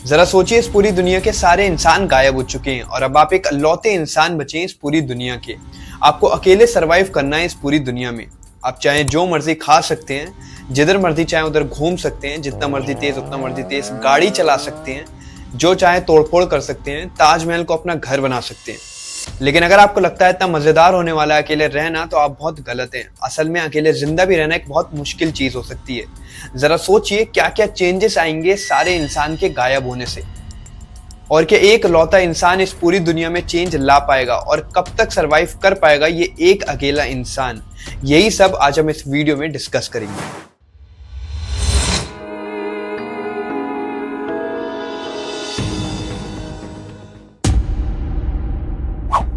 जरा सोचिए, इस पूरी दुनिया के सारे इंसान गायब हो चुके हैं और अब आप एक लौते इंसान बचे हैं इस पूरी दुनिया के। आपको अकेले सरवाइव करना है इस पूरी दुनिया में। आप चाहे जो मर्जी खा सकते हैं, जिधर मर्जी चाहे उधर घूम सकते हैं, जितना मर्जी तेज उतना मर्जी तेज गाड़ी चला सकते हैं, जो चाहे तोड़फोड़ कर सकते हैं, ताजमहल को अपना घर बना सकते हैं। लेकिन अगर आपको लगता है इतना मजेदार होने वाला है अकेले रहना, तो आप बहुत गलत हैं। असल में अकेले जिंदा भी रहना एक बहुत मुश्किल चीज हो सकती है। जरा सोचिए क्या क्या चेंजेस आएंगे सारे इंसान के गायब होने से, और क्या एक लौता इंसान इस पूरी दुनिया में चेंज ला पाएगा और कब तक सरवाइव कर पाएगा ये एक अकेला इंसान। यही सब आज हम इस वीडियो में डिस्कस करेंगे।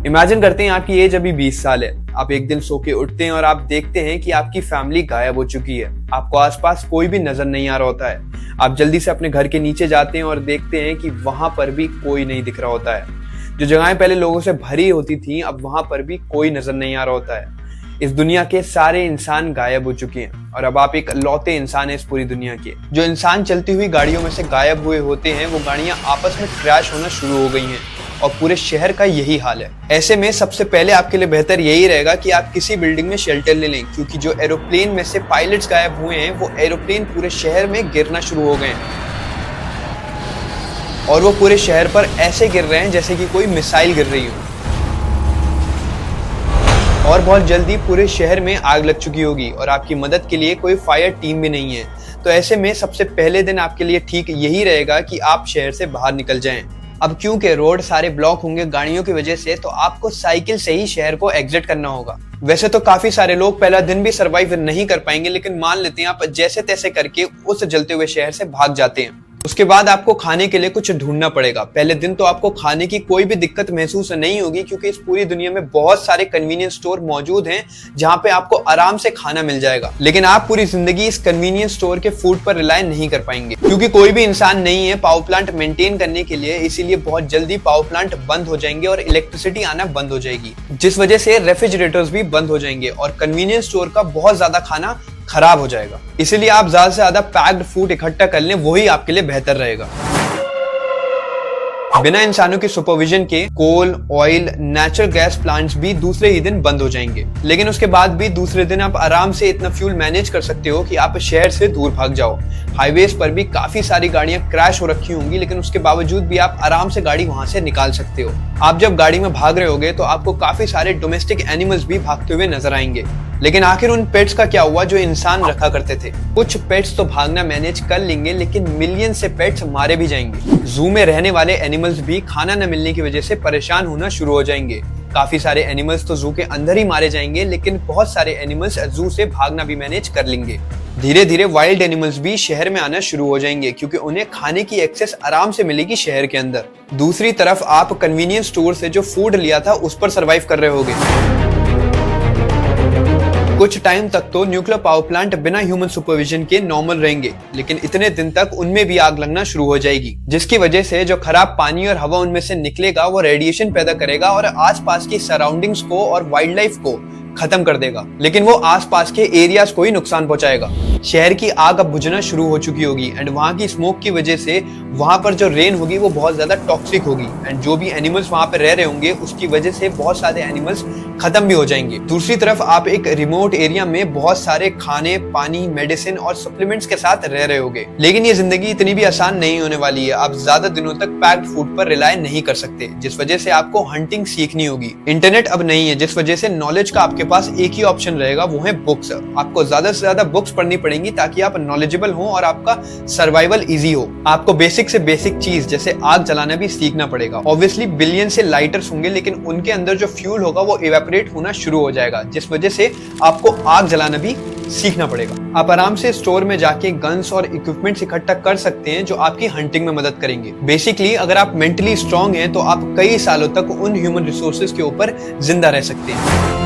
इमेजिन करते हैं आपकी एज अभी 20 साल है। आप एक दिन सो के उठते हैं और आप देखते हैं कि आपकी फैमिली गायब हो चुकी है। आपको आसपास कोई भी नजर नहीं आ रहा होता है। आप जल्दी से अपने घर के नीचे जाते हैं और देखते हैं कि वहां पर भी कोई नहीं दिख रहा होता है। जो जगहें पहले लोगों से भरी होती थी, अब वहां पर भी कोई नजर नहीं आ रहा होता है। इस दुनिया के सारे इंसान गायब हो चुके हैं और अब आप एक लौते इंसान है इस पूरी दुनिया के। जो इंसान चलती हुई गाड़ियों में से गायब हुए होते हैं, वो गाड़ियां आपस में क्रैश होना शुरू हो गई हैं और पूरे शहर का यही हाल है। ऐसे में सबसे पहले आपके लिए बेहतर यही रहेगा कि आप किसी बिल्डिंग में शेल्टर ले लें, क्योंकि जो एरोप्लेन में से पायलट्स गायब हुए हैं, वो एरोप्लेन पूरे शहर में गिरना शुरू हो गए हैं और वो पूरे शहर पर ऐसे गिर रहे हैं जैसे कि कोई मिसाइल गिर रही हो। और बहुत जल्दी पूरे शहर में आग लग चुकी होगी और आपकी मदद के लिए कोई फायर टीम भी नहीं है। तो ऐसे में सबसे पहले दिन आपके लिए ठीक यही रहेगा कि आप शहर से बाहर निकल जाएं। अब क्योंकि रोड सारे ब्लॉक होंगे गाड़ियों की वजह से, तो आपको साइकिल से ही शहर को एग्जिट करना होगा। वैसे तो काफी सारे लोग पहला दिन भी सरवाइव नहीं कर पाएंगे, लेकिन मान लेते हैं आप जैसे तैसे करके उस जलते हुए शहर से भाग जाते हैं। उसके बाद आपको खाने के लिए कुछ ढूंढना पड़ेगा। पहले दिन तो आपको खाने की कोई भी दिक्कत महसूस नहीं होगी, क्योंकि इस पूरी दुनिया में बहुत सारे कन्वीनियंस स्टोर मौजूद हैं जहां पे आपको आराम से खाना मिल जाएगा। लेकिन आप पूरी जिंदगी इस कन्वीनियंस स्टोर के फूड पर रिलाय नहीं कर पाएंगे, क्योंकि कोई भी इंसान नहीं है पावर प्लांट मेंटेन करने के लिए। इसीलिए बहुत जल्दी पावर प्लांट बंद हो जाएंगे और इलेक्ट्रिसिटी आना बंद हो जाएगी, जिस वजह से रेफ्रिजरेटर्स भी बंद हो जाएंगे और कन्वीनियंस स्टोर का बहुत ज्यादा खाना खराब हो जाएगा। इसीलिए आप ज्यादा से ज्यादा पैक्ड फूड इकट्ठा कर लें, वही आपके लिए बेहतर रहेगा। बिना इंसानों की सुपरविजन के कोल, ऑयल, नेचुरल गैस प्लांट्स भी दूसरे ही दिन बंद हो जाएंगे। लेकिन उसके बाद भी दूसरे दिन आप आराम से इतना फ्यूल मैनेज कर सकते हो कि आप शहर से दूर भाग जाओ। हाईवेज पर भी काफी सारी गाड़ियां क्रैश हो रखी होंगी, लेकिन उसके बावजूद भी आप आराम से गाड़ी वहां से निकाल सकते हो। आप जब गाड़ी में भाग रहे होगे तो आपको काफी सारे डोमेस्टिक एनिमल्स भी भागते हुए नजर आएंगे। लेकिन आखिर उन पेट्स का क्या हुआ जो इंसान रखा करते थे? कुछ पेट्स तो भागना मैनेज कर लेंगे, लेकिन मिलियन से पेट्स मारे भी जाएंगे। जू में रहने वाले एनिमल्स भी खाना न मिलने की वजह से परेशान होना शुरू हो जाएंगे। काफी सारे एनिमल्स तो जू के अंदर ही मारे जाएंगे, लेकिन बहुत सारे एनिमल्स जू से भागना भी मैनेज कर लेंगे। धीरे धीरे वाइल्ड एनिमल्स भी शहर में आना शुरू हो जाएंगे, क्योंकि उन्हें खाने की एक्सेस आराम से मिलेगी शहर के अंदर। दूसरी तरफ आप कन्वीनियंस स्टोर से जो फूड लिया था उस पर सर्वाइव कर रहे होगे। कुछ टाइम तक तो न्यूक्लियर पावर प्लांट बिना ह्यूमन सुपरविजन के नॉर्मल रहेंगे, लेकिन इतने दिन तक उनमें भी आग लगना शुरू हो जाएगी, जिसकी वजह से जो खराब पानी और हवा उनमें से निकलेगा वो रेडिएशन पैदा करेगा और आसपास की सराउंडिंग्स को और वाइल्ड लाइफ को खत्म कर देगा। लेकिन वो आसपास के एरियाज को ही नुकसान पहुंचाएगा। शहर की आग अब बुझना शुरू हो चुकी होगी एंड वहां की स्मोक की वजह से वहां पर जो रेन होगी वो बहुत ज्यादा टॉक्सिक होगी एंड जो भी एनिमल्स वहां पर रह रहे होंगे उसकी वजह से बहुत सारे एनिमल्स खत्म भी हो जाएंगे। दूसरी तरफ आप एक रिमोट एरिया में बहुत सारे खाने, पानी, मेडिसिन और सप्लीमेंट्स के साथ रह रहे होंगे। लेकिन ये जिंदगी इतनी भी आसान नहीं होने वाली है। आप ज्यादा दिनों तक पैक्ड फूड पर रिलाय नहीं कर सकते, जिस वजह से आपको हंटिंग सीखनी होगी। इंटरनेट अब नहीं है, जिस वजह से नॉलेज का आपके पास एक ही ऑप्शन रहेगा, वो है बुक्स। आपको ज्यादा से ज्यादा बुक्स पढ़नी पड़ेंगी ताकि आप नॉलेजेबल हो और आपका सर्वाइवल इजी हो। आपको बेसिक से बेसिक चीज जैसे आग जलाना भी सीखना पड़ेगा। ऑब्वियसली बिलियन से लाइटर्स होंगे, लेकिन उनके अंदर जो फ्यूल होगा वो इवेपोरेट होना शुरू हो जाएगा, जिस वजह से आपको आग जलाना भी सीखना पड़ेगा। आप आराम से स्टोर में जाके गन्स और इक्विपमेंट्स इकट्ठा कर सकते हैं जो आपकी हंटिंग में मदद करेंगे। बेसिकली अगर आप मेंटली स्ट्रांग हैं तो आप कई सालों तक उन ह्यूमन रिसोर्सेज के ऊपर जिंदा रह सकते हैं।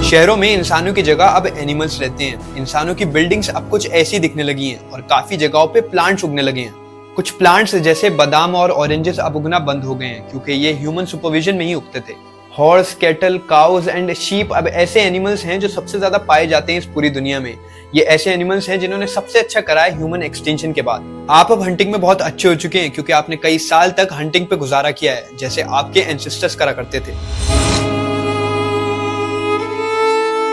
शहरों में इंसानों की जगह अब एनिमल्स रहते हैं। इंसानों की बिल्डिंग्स अब कुछ ऐसी दिखने लगी हैं और काफी जगहों पे प्लांट्स उगने लगे हैं। कुछ प्लांट्स जैसे बादाम और ऑरेंजेस अब उगना बंद हो गए हैं, क्योंकि ये ह्यूमन सुपरविजन में ही उगते थे। Horse, cattle, cause and sheep अब ऐसे एनिमल्स हैं जो सबसे ज्यादा पाए जाते हैं इस पूरी दुनिया में। ये ऐसे एनिमल्स हैं जिन्होंने सबसे अच्छा करा है ह्यूमन एक्सटिंक्शन के बाद। आप अब हंटिंग में बहुत अच्छे हो चुके हैं क्योंकि आपने कई साल तक हंटिंग पे गुजारा किया है, जैसे आपके एंसेस्टर्स करा करते थे।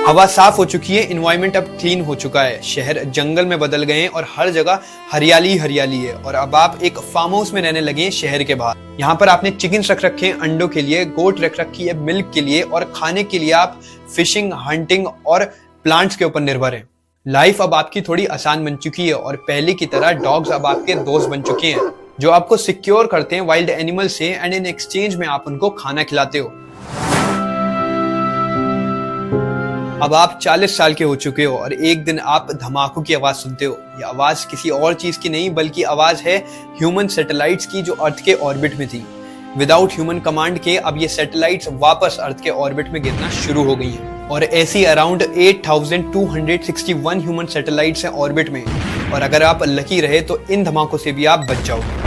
हवा साफ हो चुकी है, एनवायरनमेंट अब क्लीन हो चुका है, शहर जंगल में बदल गए हैं और हर जगह हरियाली हरियाली है। और अब आप एक फार्म हाउस में रहने लगे हैं शहर के बाहर। यहाँ पर आपने चिकन्स रख रखे हैं अंडों के लिए, गोट रख रखी है मिल्क के लिए, और खाने के लिए आप फिशिंग, हंटिंग और प्लांट्स के ऊपर निर्भर हैं। लाइफ अब आपकी थोड़ी आसान बन चुकी है और पहले की तरह डॉग्स अब आपके दोस्त बन चुके हैं जो आपको सिक्योर करते हैं वाइल्ड एनिमल से, एंड इन एक्सचेंज में आप उनको खाना खिलाते हो। अब आप 40 साल के हो चुके हो और एक दिन आप धमाकों की आवाज सुनते हो। ये आवाज किसी और चीज की नहीं बल्कि आवाज है ह्यूमन सैटेलाइट्स की जो अर्थ के ऑर्बिट में थी। विदाउट ह्यूमन कमांड के अब ये सैटेलाइट्स वापस अर्थ के ऑर्बिट में गिरना शुरू हो गई हैं और ऐसी अराउंड 8261 ह्यूमन सैटेलाइट्स हैं ऑर्बिट में। और अगर आप लकी रहे तो इन धमाकों से भी आप बच जाओगे।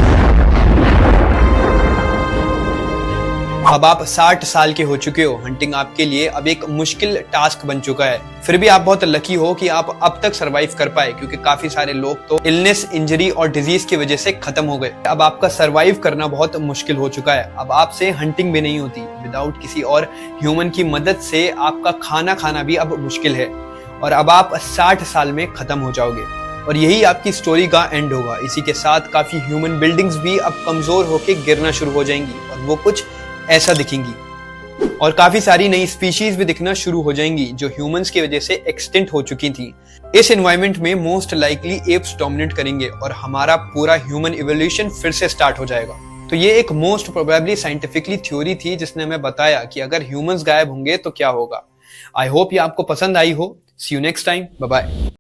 अब आप 60 साल के हो चुके हो। हंटिंग आपके लिए अब एक मुश्किल टास्क बन चुका है। फिर भी आप बहुत लकी हो कि आप अब तक सरवाइव कर पाए क्योंकि काफी सारे लोग तो इलनेस, इंजरी और डिजीज की वजह से खत्म हो गए। अब आपका सरवाइव करना बहुत मुश्किल हो चुका है। अब आपसे हंटिंग भी नहीं होती। विदाउट किसी और ह्यूमन की मदद से आपका खाना खाना भी अब मुश्किल है और अब आप 60 साल में खत्म हो जाओगे और यही आपकी स्टोरी का एंड होगा। इसी के साथ काफी ह्यूमन बिल्डिंग्स भी अब कमजोर होकर गिरना शुरू हो जाएंगी और वो कुछ ऐसा दिखेंगी और काफी सारी नई स्पीशीज भी दिखना शुरू हो जाएंगी जो ह्यूमंस की वजह से एक्सटिंक्ट हो चुकी थी। इस एनवायरनमेंट में मोस्ट लाइकली एप्स डोमिनेट करेंगे और हमारा पूरा ह्यूमन इवोल्यूशन फिर से स्टार्ट हो जाएगा। तो ये एक मोस्ट प्रोबेबली साइंटिफिकली थ्योरी थी जिसने हमें बताया कि अगर ह्यूमंस गायब होंगे तो क्या होगा। आई होप ये आपको पसंद आई हो। See you next time, bye bye.